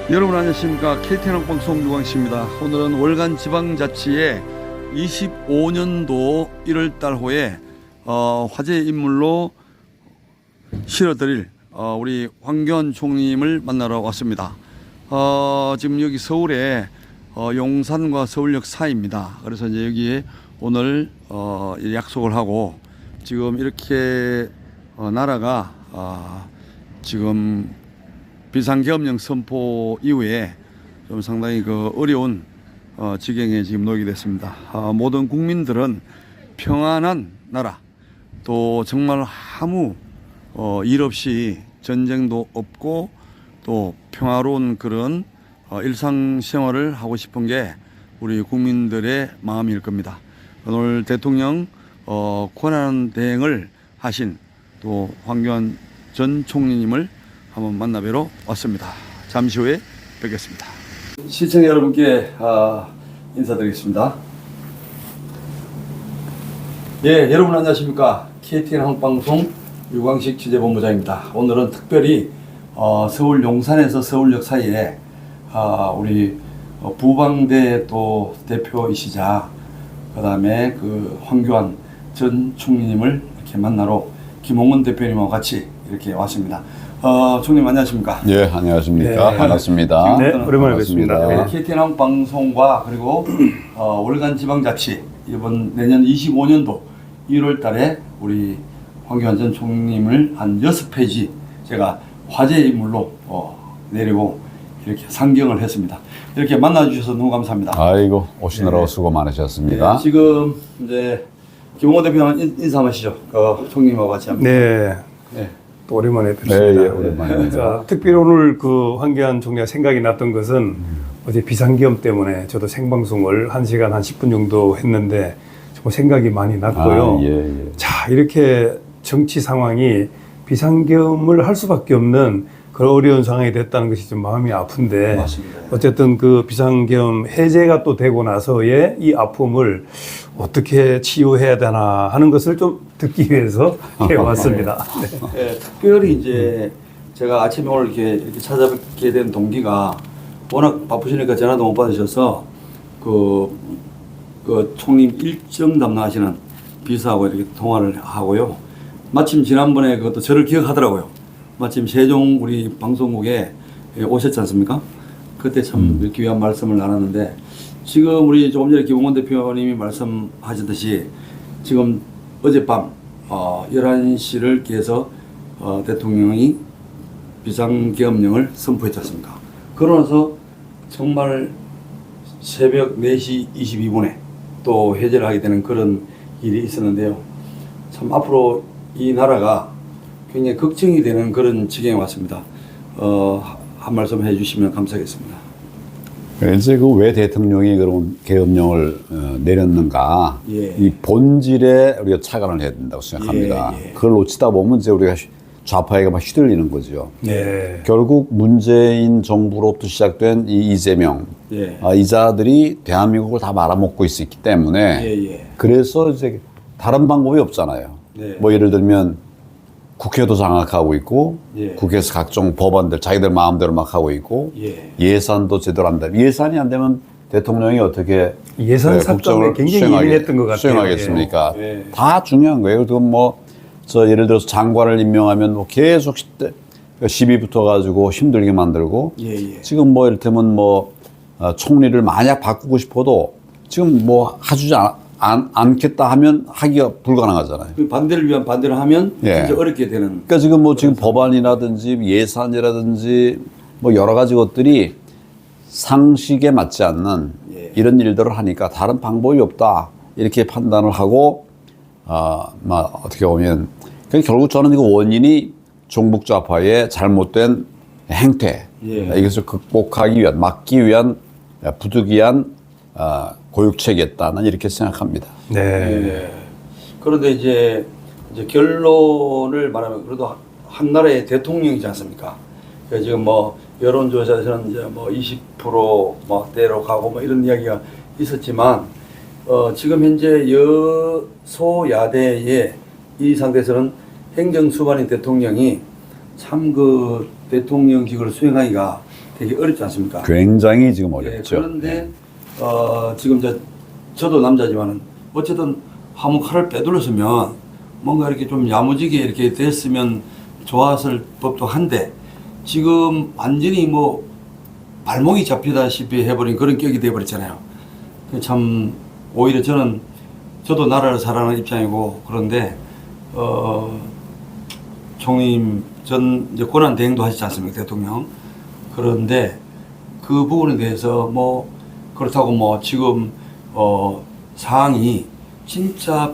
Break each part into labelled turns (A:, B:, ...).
A: 여러분 안녕하십니까. KTN방송 유광식입니다. 오늘은 월간 지방자치의 25년도 1월달 호에 화제 인물로 실어드릴 우리 황교안 총리님을 만나러 왔습니다. 지금 여기 서울에 용산과 서울역 사이입니다. 그래서 이제 여기에 오늘 약속을 하고 지금 이렇게 나라가 지금 비상계엄령 선포 이후에 좀 상당히 어려운 지경에 지금 놓이게 됐습니다. 모든 국민들은 평안한 나라, 또 정말 아무 일 없이 전쟁도 없고 또 평화로운 그런 일상생활을 하고 싶은 게 우리 국민들의 마음일 겁니다. 오늘 대통령 권한 대행을 하신 또 황교안 전 총리님을 한번 만나뵈러 왔습니다. 잠시 후에 뵙겠습니다. 시청자 여러분께 인사드리겠습니다. 예, 여러분 안녕하십니까. KTN 한국방송 유광식 취재본부장입니다. 오늘은 특별히 서울 용산에서 서울역 사이에 우리 부방대 또 대표이시자 그 다음에 황교안 전 총리님을 이렇게 만나러 김홍원 대표님하고 같이 이렇게 왔습니다. 총리님 안녕하십니까?
B: 예, 안녕하십니까?
A: 네.
B: 반갑습니다.
A: 네,
B: 오랜만에 뵙습니다.
A: KTN 한국방송과 그리고 월간 지방자치 이번 내년 25년도 1월 달에 우리 황교안 전 총리님을 한 6페이지 제가 화제 인물로 내리고 이렇게 상경을 했습니다. 이렇게 만나주셔서 너무 감사합니다.
B: 아이고, 오시느라고 수고 많으셨습니다.
A: 네, 지금 이제 김홍호 대표님 인사 한번 하시죠. 총리님하고 같이 합니다.
C: 네.
A: 네.
C: 또 오랜만에 뵙습니다.
B: 네, 예, 오랜만입니다.
C: 특별히 오늘 황교안 총리가 생각이 났던 것은 어제 비상계엄 때문에 저도 생방송을 1시간 한 10분 정도 했는데 정말 생각이 많이 났고요.
B: 예.
C: 자, 이렇게 정치 상황이 비상계엄을 할 수밖에 없는 그런 어려운 상황이 됐다는 것이 좀 마음이 아픈데
A: 맞습니다.
C: 어쨌든 비상계엄 해제가 또 되고 나서의 이 아픔을 어떻게 치유해야 되나 하는 것을 좀 듣기 위해서 왔습니다.
A: 네, 특별히 이제 제가 아침에 오늘 이렇게 찾아뵙게 된 동기가 워낙 바쁘시니까 전화도 못 받으셔서 총림 일정 담당하시는 비서하고 이렇게 통화를 하고요. 마침 지난번에 그것도 저를 기억하더라고요. 마침 세종 우리 방송국에 오셨지 않습니까? 그때 참 이렇게 위한 말씀을 나눴는데 지금 우리 조금 전에 김홍원 대표님이 말씀하셨듯이 지금 어젯밤 11시를 기해서 대통령이 비상계엄령을 선포했지 않습니까? 그러나서 정말 새벽 4시 22분에 또 해제를 하게 되는 그런 일이 있었는데요. 참 앞으로 이 나라가 굉장히 걱정이 되는 그런 지경에 왔습니다. 한 말씀 해주시면 감사하겠습니다.
B: 이제 왜 대통령이 그런 계엄령을 내렸는가?
A: 예.
B: 이 본질에 우리가 착안을 해야 된다고 생각합니다.
A: 예.
B: 그걸 놓치다 보면 이제 우리가 좌파에게 막 휘둘리는 거죠.
C: 네.
B: 결국 문재인 정부로부터 시작된 이 이재명,
A: 예.
B: 이자들이 대한민국을 다 말아먹고 있기 때문에
A: 예.
B: 그래서 이제 다른 방법이 없잖아요.
A: 네.
B: 뭐 예를 들면 국회도 장악하고 있고
A: 예.
B: 국회에서 각종 법안들 자기들 마음대로 막 하고 있고
A: 예.
B: 예산도 제대로 안 되면 예산이 안 되면 대통령이 어떻게
C: 예산 삭감에 굉장히 예민했던 것 같아요.
B: 수행하겠습니까?
A: 예.
B: 다 중요한 거예요. 그리고 예를 들어서 장관을 임명하면 계속 시비 붙어가지고 힘들게 만들고
A: 예.
B: 지금 이를테면 총리를 만약 바꾸고 싶어도 지금 해주지 않겠다 하면 하기가 불가능하잖아요.
A: 그 반대를 위한 반대를 하면
B: 예.
A: 진짜 어렵게 되는.
B: 그러니까 지금 법안이라든지 예산이라든지 여러 가지 것들이 상식에 맞지 않는
A: 예.
B: 이런 일들을 하니까 다른 방법이 없다 이렇게 판단을 하고 어떻게 보면 결국 저는 이거 원인이 종북 좌파의 잘못된 행태
A: 예.
B: 이것을 극복하기 위한 막기 위한 부득이한 고육책이었다. 난 이렇게 생각합니다.
C: 네.
A: 예. 그런데 이제 결론을 말하면 그래도 한 나라의 대통령이지 않습니까? 그러니까 지금 여론조사에서는 이제 20%대로 가고 이런 이야기가 있었지만 지금 현재 여소야대의 이 상태에서는 행정수반인 대통령이 참 대통령직을 수행하기가 되게 어렵지 않습니까?
B: 굉장히 지금
A: 예,
B: 어렵죠.
A: 그런데 지금 저도 남자지만은 어쨌든 한번 칼을 빼돌렸으면 뭔가 이렇게 좀 야무지게 이렇게 됐으면 좋았을 법도 한데 지금 완전히 뭐 발목이 잡히다시피 해버린 그런 격이 돼버렸잖아요. 참 오히려 저도 나라를 사랑하는 입장이고 그런데 총리님 전 이제 권한 대행도 하시지 않습니까, 대통령? 그런데 그 부분에 대해서 뭐 그렇다고 뭐 지금 사항이 진짜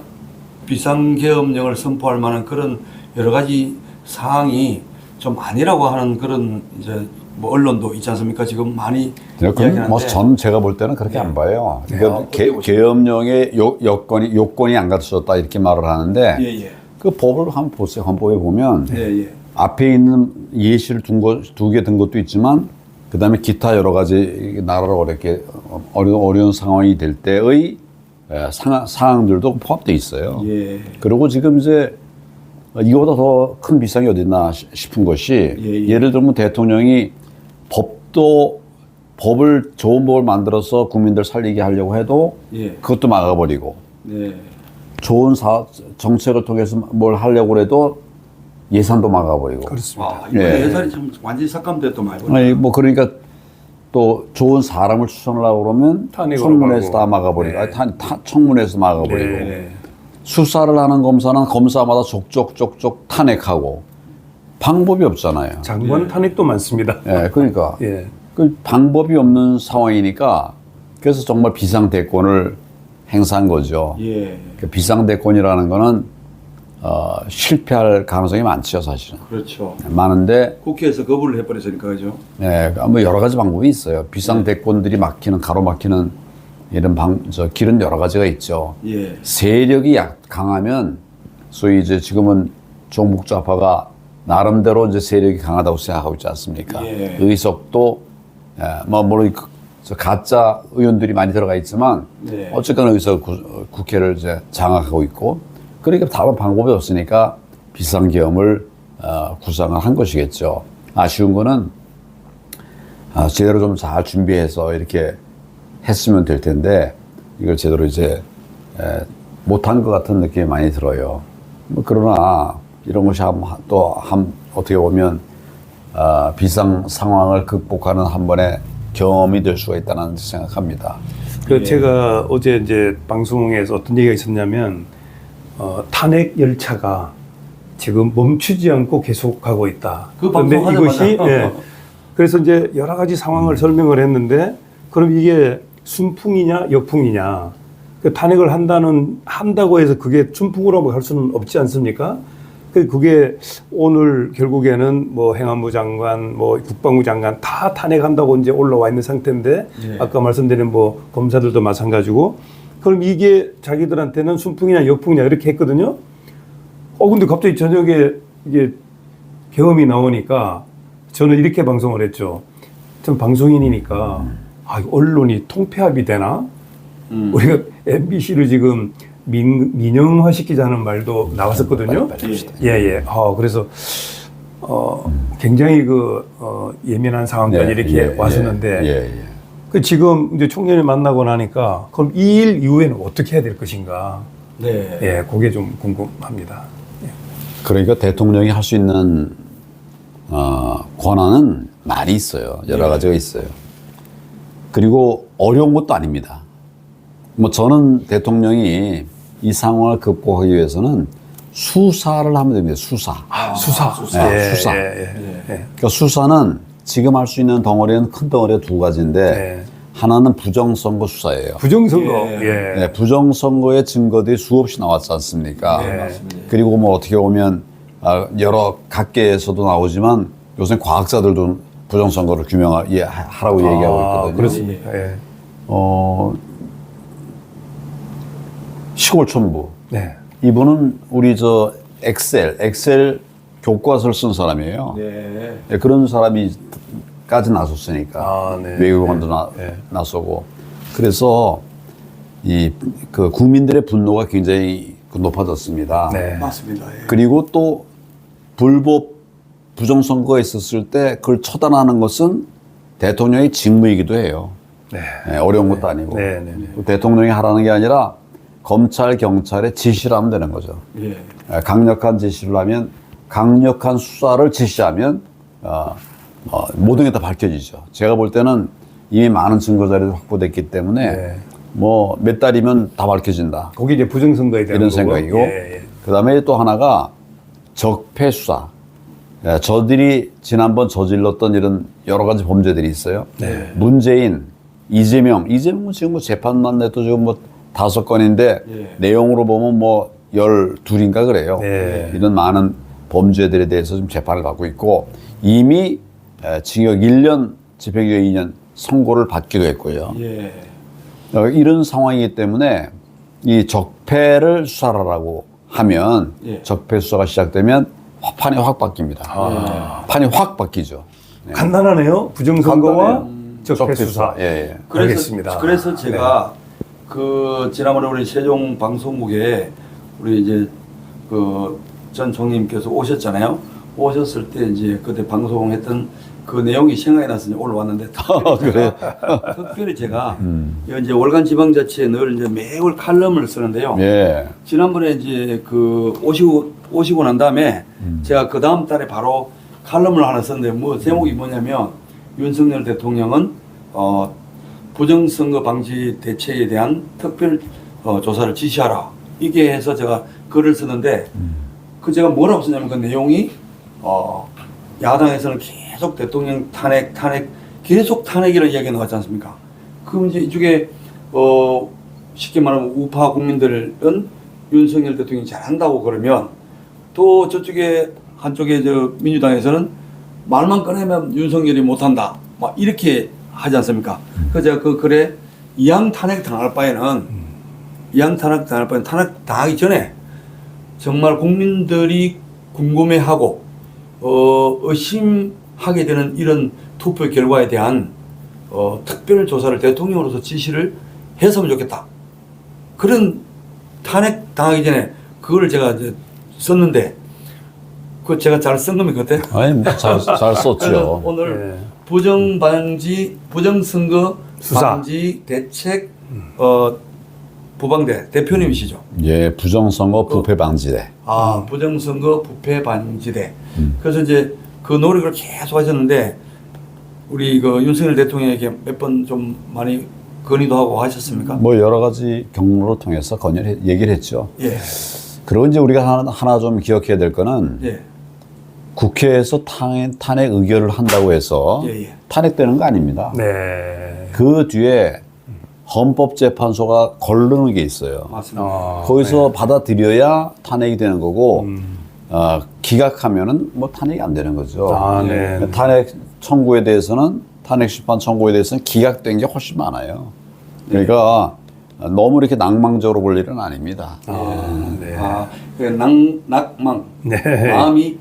A: 비상계엄령을 선포할 만한 그런 여러 가지 사항이 좀 아니라고 하는 그런 이제 뭐 언론도 있지 않습니까? 지금 많이 이야기하는데
B: 뭐전 제가 볼 때는 그렇게 안 봐요. 그러니까 계엄령의 요건이 안 갖춰졌다 이렇게 말을 하는데
A: 예.
B: 그 법을 한번 보세요. 헌법에 보면
A: 예.
B: 앞에 있는 예시를 두 개 든 것도 있지만 그다음에 기타 여러 가지 나라로 어렵게 어려운 상황이 될 때의 상황들도 포함되어 있어요.
A: 예.
B: 그리고 지금 이제 이거보다 더 큰 비상이 어디 있나 싶은 것이 예를 들면 대통령이 법을 좋은 법을 만들어서 국민들 살리게 하려고 해도 그것도 막아버리고 좋은 정책을 통해서 뭘 하려고 해도 예산도 막아버리고.
C: 그렇습니다.
A: 와, 이번에 예산이 참 완전히 삭감됐던 말이죠.
B: 아니, 뭐 그러니까 또 좋은 사람을 추천하려고 그러면 청문회에서 다 막아버리고, 청문회에서 막아버리고. 수사를 하는 검사는 검사마다 족족 탄핵하고 방법이 없잖아요.
C: 장관 탄핵도 많습니다.
B: 그러니까
C: 예.
B: 그 방법이 없는 상황이니까 그래서 정말 비상대권을 행사한 거죠. 그 비상대권이라는 거는 실패할 가능성이 많죠, 사실은.
A: 그렇죠.
B: 많은데
A: 국회에서 거부를 해버렸으니까 그죠.
B: 뭐 여러 가지 방법이 있어요. 비상대권들이 가로막히는 이런 길은 여러 가지가 있죠. 세력이 강하면 소위 이제 지금은 종북좌파가 나름대로 이제 세력이 강하다고 생각하고 있지 않습니까? 의석도 물론 가짜 의원들이 많이 들어가 있지만 어쨌거나 의석 국회를 이제 장악하고 있고 그러니까 다른 방법이 없으니까 비상계엄을 구상을 한 것이겠죠. 아쉬운 거는 제대로 좀 잘 준비해서 이렇게 했으면 될 텐데 이걸 제대로 이제 못한 것 같은 느낌이 많이 들어요. 그러나 이런 것이 어떻게 보면 비상 상황을 극복하는 한 번의 경험이 될 수가 있다는 생각합니다.
C: 제가 어제 이제 방송에서 어떤 얘기가 있었냐면 탄핵 열차가 지금 멈추지 않고 계속하고 있다.
A: 그런데
C: 이것이 그래서 이제 여러 가지 상황을 설명을 했는데 그럼 이게 순풍이냐 역풍이냐 그 탄핵을 한다고 해서 그게 순풍으로 할 수는 없지 않습니까? 그게 오늘 결국에는 뭐 행안부 장관, 뭐 국방부 장관 다 탄핵한다고 이제 올라와 있는 상태인데 아까 말씀드린 뭐 검사들도 마찬가지고 그럼 이게 자기들한테는 순풍이냐 역풍이냐 이렇게 했거든요. 근데 갑자기 저녁에 이게 계엄이 나오니까 저는 이렇게 방송을 했죠. 전 방송인이니까 언론이 통폐합이 되나? 우리가 MBC를 지금 민영화 시키자는 말도 나왔었거든요. 그래서 굉장히 예민한 상황까지 이렇게 왔었는데 지금 이제 총리를 만나고 나니까 그럼 이 일 이후에는 어떻게 해야 될 것인가? 그게 좀 궁금합니다.
B: 그러니까 대통령이 할 수 있는 권한은 많이 있어요. 여러 가지가 있어요. 그리고 어려운 것도 아닙니다. 저는 대통령이 이 상황을 극복하기 위해서는 수사를 하면 됩니다. 수사.
C: 수사.
B: 그러니까 수사는 지금 할 수 있는 덩어리는 큰 덩어리가 두 가지인데 하나는 부정선거 수사예요.
C: 부정선거.
B: 부정선거의 증거들이 수없이 나왔지 않습니까? 그리고 뭐 어떻게 보면 여러 각계에서도 나오지만 요새 과학자들도 부정선거를 하라고 얘기하고 있거든요.
C: 그렇습니까?
B: 시골촌부. 이분은 우리 엑셀 교과서를 쓴 사람이에요. 그런 사람이까지 나섰으니까. 외교관도 나서고. 그래서 그 국민들의 분노가 굉장히 높아졌습니다.
A: 맞습니다.
B: 그리고 또 부정선거가 있었을 때 그걸 처단하는 것은 대통령의 직무이기도 해요.
C: 네.
B: 네, 어려운 것도 아니고.
C: 네, 네, 네.
B: 또 대통령이 하라는 게 아니라 검찰, 경찰에 지시를 하면 되는 거죠.
A: 예.
B: 강력한 지시를 하면, 강력한 수사를 지시하면 모든 게 다 밝혀지죠. 제가 볼 때는 이미 많은 증거 자료가 확보됐기 때문에
C: 네.
B: 뭐 몇 달이면 다 밝혀진다.
C: 거기 이제 부정선거에 대한
B: 이런
C: 거고.
B: 생각이고,
C: 예, 예.
B: 그다음에 또 하나가 적폐 수사. 저들이 지난번 저질렀던 이런 여러 가지 범죄들이 있어요.
C: 네.
B: 문재인, 이재명은 지금 뭐 재판만 내도 지금 뭐 5건인데
A: 예.
B: 내용으로 보면 뭐 12인가 그래요.
C: 네.
B: 이런 많은 범죄들에 대해서 지금 재판을 받고 있고 이미 징역 1년, 집행유예 2년 선고를 받기도 했고요.
A: 예.
B: 이런 상황이기 때문에 이 적폐를 수사하라고 하면
A: 예.
B: 적폐 수사가 시작되면 판이 확 바뀝니다. 판이 확 바뀌죠. 네.
C: 간단하네요. 부정선거와
B: 간단해요.
C: 적폐 수사.
B: 예, 예.
C: 알겠습니다.
A: 그래서 제가 그 지난번에 우리 세종 방송국에 우리 이제 그 전 총리님께서 오셨잖아요. 오셨을 때 이제 그때 방송했던 그 내용이 생각이 나서 이제 오늘 왔는데
B: 그래요?
A: 특별히 제가 이제 월간 지방자치에 늘 이제 매월 칼럼을 쓰는데요.
B: 예.
A: 지난번에 이제 그 오시고 난 다음에 제가 그 다음 달에 바로 칼럼을 하나 썼는데 뭐 제목이 뭐냐면 윤석열 대통령은 부정선거 방지 대책에 대한 특별 조사를 지시하라. 이게 해서 제가 글을 쓰는데 그 제가 뭐라고 썼냐면 그 내용이 야당에서는 계속 대통령 탄핵 계속 탄핵이라는 이야기가 나왔지 않습니까? 그럼 이제 이쪽에 쉽게 말하면 우파 국민들은 윤석열 대통령이 잘한다고 그러면 또 저쪽에 한쪽에 저 민주당에서는 말만 꺼내면 윤석열이 못한다 막 이렇게 하지 않습니까? 그래서 제가 그 글에 이왕 탄핵 당할 바에는 탄핵 당하기 전에 정말 국민들이 궁금해하고 의심하게 되는 이런 투표 결과에 대한 특별 조사를 대통령으로서 지시를 했으면 좋겠다. 그런 탄핵 당하기 전에 그걸 제가 이제 썼는데 그 제가 잘 쓴 겁니까 그때?
B: 아니 뭐 잘 썼죠.
A: 그래서 오늘
C: 네.
A: 부정선거
C: 수사.
A: 방지 대책 부방대 대표님이시죠?
B: 예, 부정선거 부패 방지대.
A: 부정선거 부패 방지대. 그래서 이제 그 노력을 계속 하셨는데 우리 그 윤석열 대통령에게 몇 번 좀 많이 건의도 하고 하셨습니까?
B: 뭐 여러 가지 경로를 통해서 얘기를 했죠.
A: 예.
B: 그리고 이제 우리가 하나 좀 기억해야 될 거는
A: 예.
B: 국회에서 탄핵 의결을 한다고 해서
A: 예.
B: 탄핵되는 거 아닙니다.
C: 네.
B: 그 뒤에 헌법재판소가 거르는 게 있어요.
A: 맞습니다.
B: 거기서 받아들여야 탄핵이 되는 거고 기각하면은 뭐 탄핵이 안 되는 거죠.
C: 네.
B: 탄핵 청구에 대해서는 탄핵 심판 청구에 대해서는 기각된 게 훨씬 많아요. 그러니까 너무 이렇게 낭망적으로 볼 일은 아닙니다.
C: 네.
A: 그 낙망,
C: 네.
A: 마음이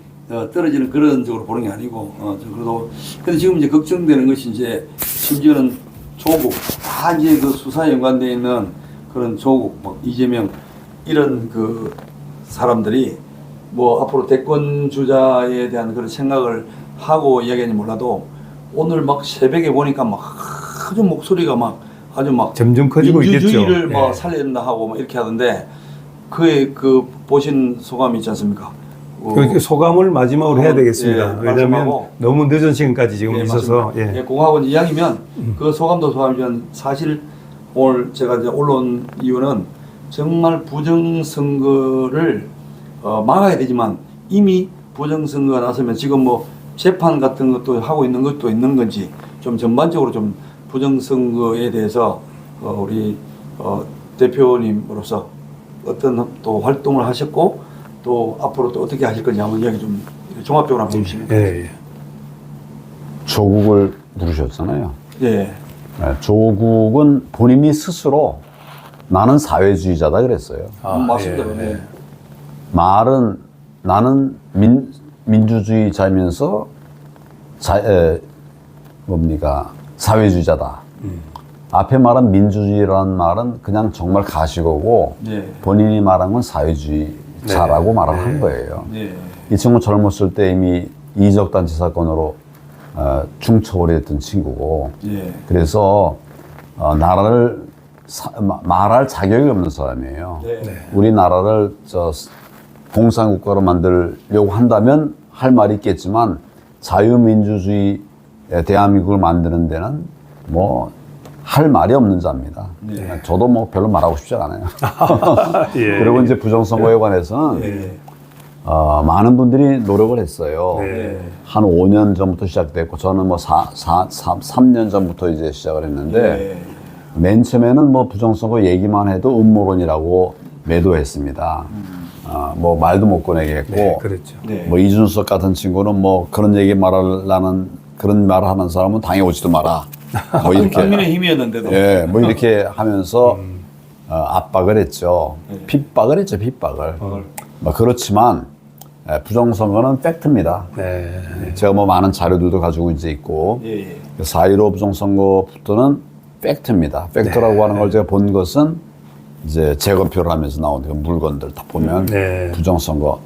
A: 떨어지는 그런 쪽으로 보는 게 아니고, 그래도, 근데 지금 이제 걱정되는 것이 이제, 심지어는 조국, 다 이제 그 수사에 연관되어 있는 그런 조국, 막 이재명, 이런 그 사람들이 뭐 앞으로 대권 주자에 대한 그런 생각을 하고 이야기하는지 몰라도, 오늘 막 새벽에 보니까 막 아주 목소리가 막 아주 막
C: 점점 커지고
A: 민주주의를
C: 있겠죠.
A: 막
C: 네.
A: 살린다 하고 막 이렇게 하던데 그의 그 보신 소감이 있지 않습니까?
C: 그 소감을 마지막으로 해야 되겠습니다.
A: 예,
C: 왜냐하면
A: 말씀하고.
C: 너무 늦은 시간까지 지금
A: 예,
C: 있어서
A: 맞습니다.
C: 예.
A: 예, 그거하고 이야기면 그 소감도 소감이지만 사실 오늘 제가 이제 올라온 이유는 정말 부정선거를 막아야 되지만 이미 부정선거가 나서면 지금 뭐 재판 같은 것도 하고 있는 것도 있는 건지 좀 전반적으로 좀 부정선거에 대해서 우리 대표님으로서 어떤 또 활동을 하셨고 또 앞으로 또 어떻게 하실 건지 한번 이야기 좀 종합적으로 한번 해주시면.
C: 예.
B: 조국을 부르셨잖아요.
A: 예.
B: 조국은 본인이 스스로 나는 사회주의자다 그랬어요.
A: 맞습니다.
C: 예.
A: 네.
B: 말은 나는 민주주의자면서 사회주의자다. 앞에 말한 민주주의라는 말은 그냥 정말 가식어고
A: 네.
B: 본인이 말한 건 사회주의자라고 말을 한 거예요.
A: 네.
B: 이 친구 젊었을 때 이미 이적단체 사건으로 중처벌이 됐던 친구고
A: 예.
B: 그래서 나라를 말할 자격이 없는 사람이에요.
A: 네.
B: 우리나라를 공산국가로 만들려고 한다면 할 말이 있겠지만 자유민주주의 대한민국을 만드는 데는 뭐 할 말이 없는 자입니다.
A: 네.
B: 저도 뭐 별로 말하고 싶지 않아요.
C: 예.
B: 그리고 이제 부정선거에 관해서는
A: 예.
B: 많은 분들이 노력을 했어요.
C: 네.
B: 한 5년 전부터 시작됐고 저는 뭐 3년 전부터 이제 시작을 했는데
A: 예.
B: 맨 처음에는 뭐 부정선거 얘기만 해도 음모론이라고 매도했습니다. 뭐 말도 못 꺼내게 했고
C: 네, 그렇죠.
A: 네.
B: 뭐 이준석 같은 친구는 뭐 그런 얘기 말하려는 그런 말을 하는 사람은 당해 오지도 마라. 뭐 이렇게
A: 국민의힘이었는데도.
B: 예, 뭐 이렇게 하면서 압박을 했죠. 핍박을 했죠, 핍박을. 뭐 그렇지만 부정선거는 팩트입니다.
C: 네.
B: 제가 뭐 많은 자료들도 가지고 이제 있고
A: 예. 예.
B: 4.15 부정선거부터는 팩트입니다. 팩트라고 하는 걸 제가 본 것은 이제 재검표를 하면서 나온 그 물건들 다 보면
C: 네.
B: 부정선거의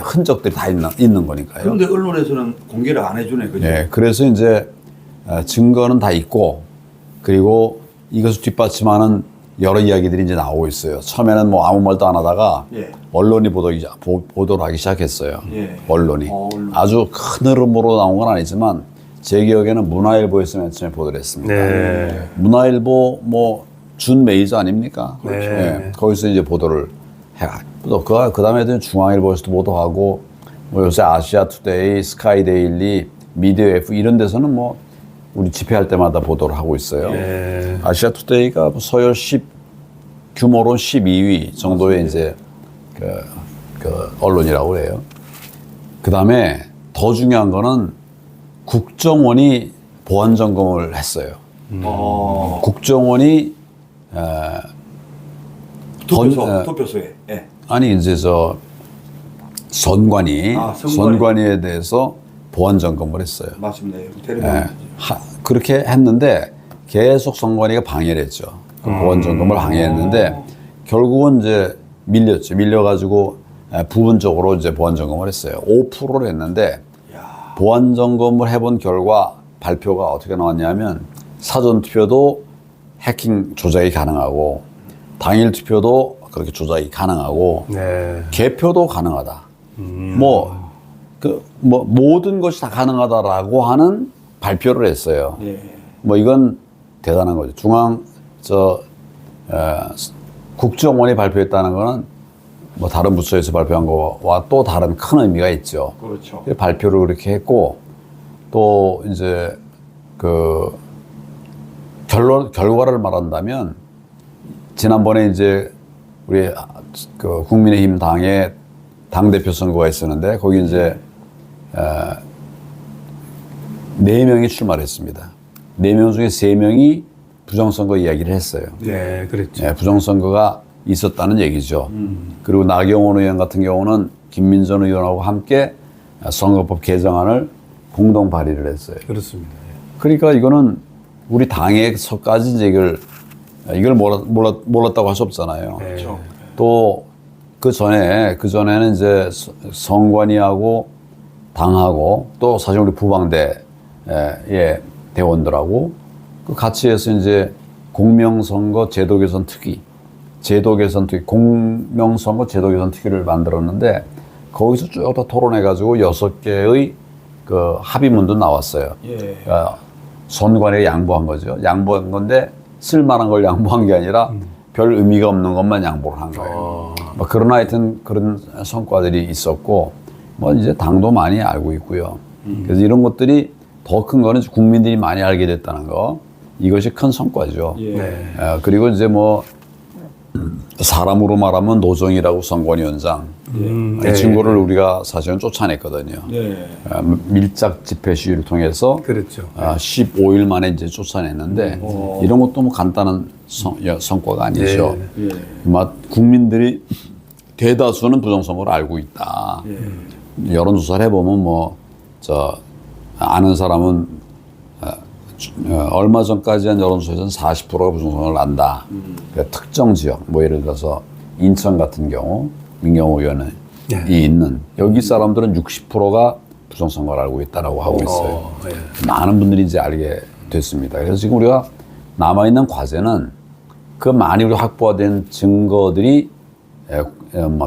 B: 흔적들이 다 있는 거니까요.
A: 그런데 언론에서는 공개를 안 해주네, 그죠?
B: 예, 그래서 이제 증거는 다 있고 그리고 이것을 뒷받침하는 여러 이야기들이 이제 나오고 있어요. 처음에는 뭐 아무 말도 안 하다가
A: 예.
B: 언론이 보도를 하기 시작했어요.
A: 예.
B: 언론이.
A: 언론.
B: 아주 큰 흐름으로 나온 건 아니지만 제 기억에는 문화일보에서 맨 처음에 보도를 했습니다.
C: 네.
B: 문화일보 뭐 준 메이저 아닙니까?
C: 그렇죠.
B: 예, 거기서 이제 보도를 해가. 또 그 다음에도 중앙일보에서도 보도하고 뭐 요새 아시아투데이, 스카이데일리, 미디어 F 이런 데서는 뭐 우리 집회할 때마다 보도를 하고 있어요.
C: 네.
B: 아시아투데이가 뭐 서열 10 규모로 12위 정도의 이제 그 언론이라고 해요. 그 다음에 더 중요한 거는 국정원이 보안 점검을 했어요. 국정원이
A: 투표소에. 예.
B: 아니 이제 선관위
A: 선관위.
B: 선관위에 대해서 보안 점검을 했어요.
A: 맞습니다.
B: 예,
A: 텔레비전.
B: 그렇게 했는데 계속 선관위가 방해를 했죠. 그 보안 점검을 방해했는데 결국은 이제 밀렸죠. 밀려가지고 부분적으로 이제 보안 점검을 했어요. 5%를 했는데 보안 점검을 해본 결과 발표가 어떻게 나왔냐면 사전 투표도 해킹 조작이 가능하고 당일 투표도 그렇게 조작이 가능하고
C: 네.
B: 개표도 가능하다. 모든 것이 다 가능하다라고 하는 발표를 했어요.
A: 예.
B: 뭐 이건 대단한 거죠. 국정원이 발표했다는 거는 뭐 다른 부처에서 발표한 거와 또 다른 큰 의미가 있죠.
A: 그렇죠.
B: 발표를 그렇게 했고 또 이제 그 결과를 말한다면 지난번에 이제 우리 그 국민의힘 당의 당대표 선거가 있었는데 거기 이제 4명이 출마를 했습니다. 4명 중에 3명이 부정선거 이야기를 했어요.
C: 네, 그렇죠.
B: 예, 부정선거가 있었다는 얘기죠. 그리고 나경원 의원 같은 경우는 김민전 의원하고 함께 선거법 개정안을 공동 발의를 했어요.
C: 그렇습니다.
B: 그러니까 이거는 우리 당에서까지 이제 이걸 몰랐다고 할 수 없잖아요.
C: 네.
A: 그렇죠.
B: 또 그전에는 이제 선관위하고 당하고 또 사실 우리 부방대의 대원들하고 그 같이 해서 이제 공명선거 제도개선 특위, 공명선거 제도개선 특위를 만들었는데 거기서 쭉 다 토론해가지고 6개의 그 합의문도 나왔어요.
A: 예.
B: 그러니까 선관위에 양보한 거죠. 양보한 건데 쓸만한 걸 양보한 게 아니라 별 의미가 없는 것만 양보를 한 거예요. 뭐 그러나 하여튼 그런 성과들이 있었고 뭐 이제 당도 많이 알고 있고요. 그래서 이런 것들이 더 큰 거는 국민들이 많이 알게 됐다는 거. 이것이 큰 성과죠.
A: 예.
C: 네.
B: 그리고 이제 뭐 사람으로 말하면 노정이라고 선관위원장 이 친구를 우리가 사실은 쫓아냈거든요.
A: 네.
B: 밀착 집회 시위를 통해서
C: 그렇죠.
B: 15일 만에 이제 쫓아냈는데 이런 것도 뭐 간단한 성과가 아니죠.
C: 네.
A: 예.
B: 국민들이 대다수는 부정선거를 알고 있다. 여론조사를 해보면 아는 사람은 얼마 전까지 한 여론조사에서는 40%가 부정선거를 안다. 그러니까 특정 지역, 뭐 예를 들어서 인천 같은 경우 민경호 의원이 있는 여기 사람들은 60%가 부정선거를 알고 있다라고 하고 있어요.
C: 예.
B: 많은 분들이 이제 알게 됐습니다. 그래서 지금 우리가 남아있는 과제는 그 많이 우리 확보된 증거들이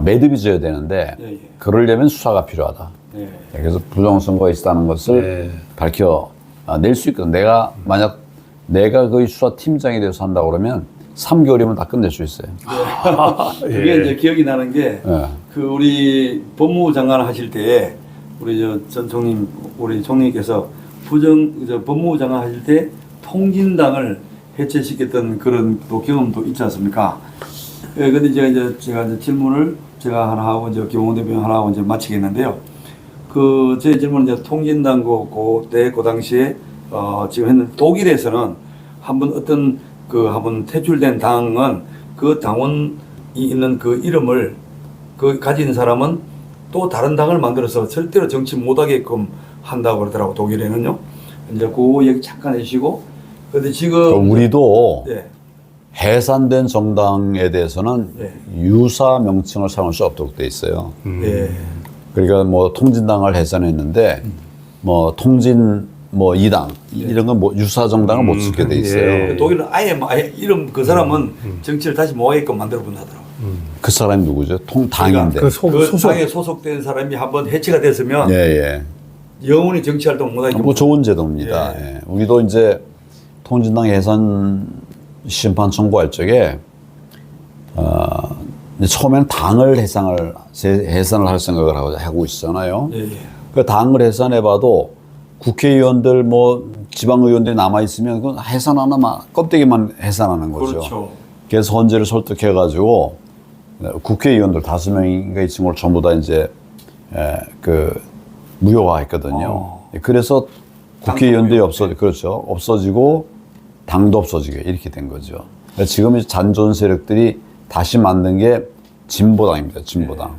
B: 매듭이 져야 되는데
A: 예, 예.
B: 그러려면 수사가 필요하다.
A: 예.
B: 그래서 부정선거가 있다는 것을 밝혀낼 수 있거든. 만약 내가 그 수사팀장이 돼서 한다고 그러면 3개월이면 다 끝낼 수 있어요.
A: 그게 이제 기억이 나는 게
B: 예.
A: 그 우리 법무부 장관 하실 때에 우리 전 총님 우리 총리께서 법무부 장관 하실 때 통진당을 해체시켰던 그런 또 경험도 있지 않습니까? 예, 근데 제가 이제 질문을 제가 하나 하고 이제 김홍원 대표 하나 하고 이제 마치겠는데요. 그 제 질문은 이제 통진당 그 당시에 지금 했는 독일에서는 한번 어떤 한번 퇴출된 당은 그 당원이 있는 그 이름을 그 가진 사람은 또 다른 당을 만들어서 절대로 정치 못하게끔 한다고 그러더라고 독일에는요. 이제 그 얘기 잠깐 해주시고. 근데 지금
B: 우리도
A: 예.
B: 해산된 정당에 대해서는
A: 예.
B: 유사 명칭을 사용할 수 없도록 돼 있어요.
A: 예.
B: 그러니까 뭐 통진당을 해산했는데 뭐 통진 뭐 이당 이런 건 뭐 유사 정당을 못 쓰게 돼 있어요.
C: 예.
A: 독일은 아예 이름 그 사람은 정치를 다시 못하게끔 만들어 본다더라고.
B: 그 사람이 누구죠? 당인데.
C: 그
A: 그
C: 소속.
A: 당에 소속된 사람이 한번 해체가 됐으면
B: 예.
A: 영원히 정치 활동 못하게.
B: 뭐 좋은 제도입니다. 예. 우리도 이제 통진당 해산 심판 청구할 적에 이제 처음에는 당을 해산을 할 생각을 하고 있잖아요.
A: 예.
B: 그 당을 해산해봐도 국회의원들 뭐 지방의원들이 남아 있으면 그건 해산하나 껍데기만 해산하는 거죠.
A: 그렇죠.
B: 그래서 헌재를 설득해가지고 국회의원들 5명인가 이 친구를 전부 다 이제 무효화했거든요. 그래서 국회의원들이 없어지고 당도 없어지게 이렇게 된 거죠. 지금 잔존 세력들이 다시 만든 게 진보당입니다. 진보당.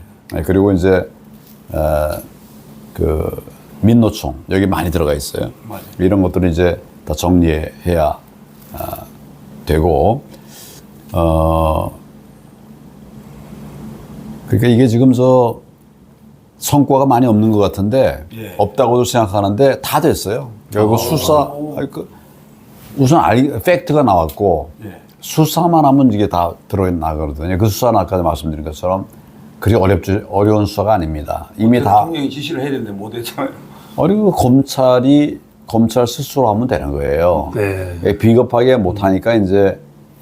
B: 그리고 이제 민노총 여기 많이 들어가 있어요.
A: 맞아요.
B: 이런 것들은 이제 다 정리해야 되고 그러니까 이게 지금 성과가 많이 없는 것 같은데
A: 예.
B: 없다고도 생각하는데 다 됐어요. 결국 우선 팩트가 나왔고
A: 예.
B: 수사만 하면 이게 다 들어나거든요. 그 수사는 아까 말씀드린 것처럼 그리 어려운 수사가 아닙니다. 이미 다
A: 대통령이 지시를 해야 되는데 못 했잖아요.
B: 그리고 검찰 스스로 하면 되는 거예요.
C: 네.
B: 비겁하게 못하니까 이제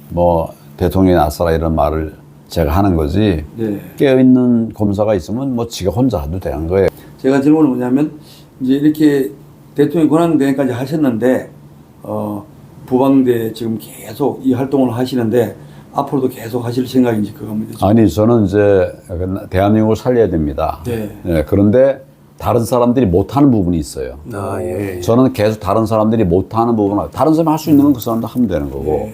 B: 뭐 대통령이 나서라 이런 말을 제가 하는 거지.
A: 네.
B: 깨어있는 검사가 있으면 뭐 지가 혼자 해도 되는 거예요.
A: 제가 질문은 뭐냐면 이제 이렇게 대통령 권한대행까지 하셨는데 부방대 지금 계속 이 활동을 하시는데 앞으로도 계속 하실 생각인지 그거 한번 여쭤볼게요.
B: 아니 저는 이제 대한민국을 살려야 됩니다.
A: 네.
B: 그런데 다른 사람들이 못하는 부분이 있어요.
C: 예.
B: 저는 계속 다른 사람들이 못하는 부분을 다른 사람이 할 수 있는 건 그 사람도 하면 되는 거고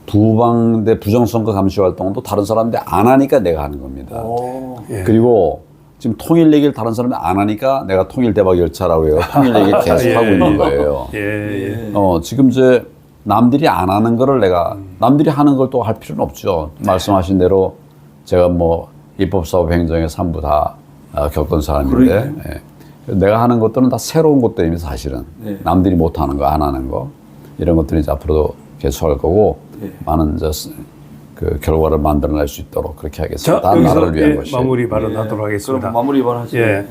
B: 부방대 부정선거 감시 활동도 다른 사람들이 안 하니까 내가 하는 겁니다. 그리고 지금 통일 얘기를 다른 사람들이 안 하니까 내가 통일 대박 열차라고 해요. 통일 얘기를 계속 하고 있는 거예요. 지금 이제 남들이 안 하는 거를 남들이 하는 걸 또 할 필요는 없죠. 말씀하신 대로 제가 뭐 입법사법 행정의 3부 다 겪은 사람인데 내가 하는 것들은 다 새로운 것들입니다. 사실은 남들이 못 하는 거 안 하는 거 이런 것들이 이제 앞으로도 계속할 거고 많은 이제 그 결과를 만들어낼 수 있도록 그렇게 하겠습니다.
C: 자, 여기서
B: 나라를 위한 것이.
C: 마무리 발언하도록 하겠습니다.
A: 그럼 마무리 발언하시죠.
C: 예.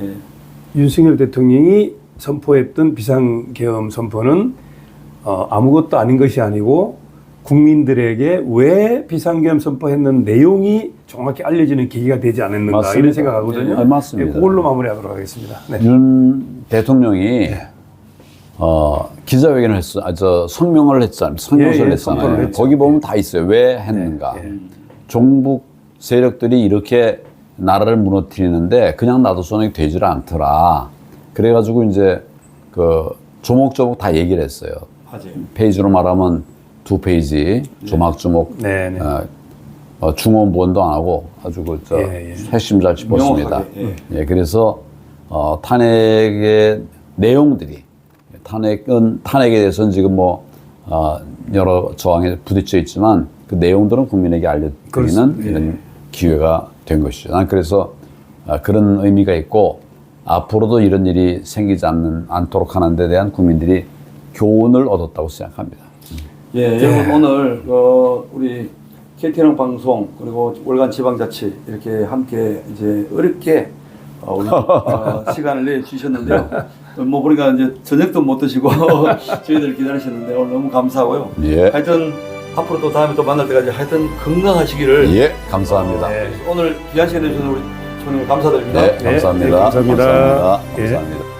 C: 윤석열 대통령이 선포했던 비상계엄 선포는 아무것도 아닌 것이 아니고 국민들에게 왜 비상계엄 선포했는 내용이 정확히 알려지는 계기가 되지 않았는가
B: 맞습니다.
C: 이런 생각하거든요.
B: 네, 맞습니다.
C: 예, 그걸로 마무리하도록 하겠습니다. 네.
B: 윤 대통령이 기자회견을 성명을 했잖아요. 성명서를
C: 선포를
B: 했잖아요.
C: 했죠.
B: 거기 보면 다 있어요. 왜 했는가. 종북 세력들이 이렇게 나라를 무너뜨리는데 그냥 놔둬서는 되질 않더라. 그래가지고 이제 조목조목 다 얘기를 했어요.
A: 맞아요.
B: 페이지로 말하면 2페이지 조막조목
C: 네.
B: 중원부원도 안 하고 아주 핵심 잘 짚었습니다.
A: 명확하게,
B: 그래서 탄핵의 내용들이 탄핵에 대해서는 지금 여러 저항에 부딪혀 있지만 그 내용들은 국민에게 알려드리는 이런 기회가 된 것이죠. 난 그래서 그런 의미가 있고 앞으로도 이런 일이 생기지 않도록 하는 데 대한 국민들이 교훈을 얻었다고 생각합니다.
A: 예, 여러분 오늘 우리 KTN 방송 그리고 월간 지방자치 이렇게 함께 이제 어렵게 우리 시간을 내 주셨는데요. 뭐 보니까 이제 저녁도 못 드시고 저희들 기다리셨는데 오늘 너무 감사하고요.
B: 예.
A: 하여튼 앞으로 또 다음에 또 만날 때까지 하여튼 건강하시기를.
B: 예, 감사합니다.
A: 오늘 귀한 시간 내주셔서 우리 총님 감사드립니다.
B: 네, 감사합니다.
C: 네, 감사합니다.
B: 감사합니다.
C: 예.
B: 감사합니다.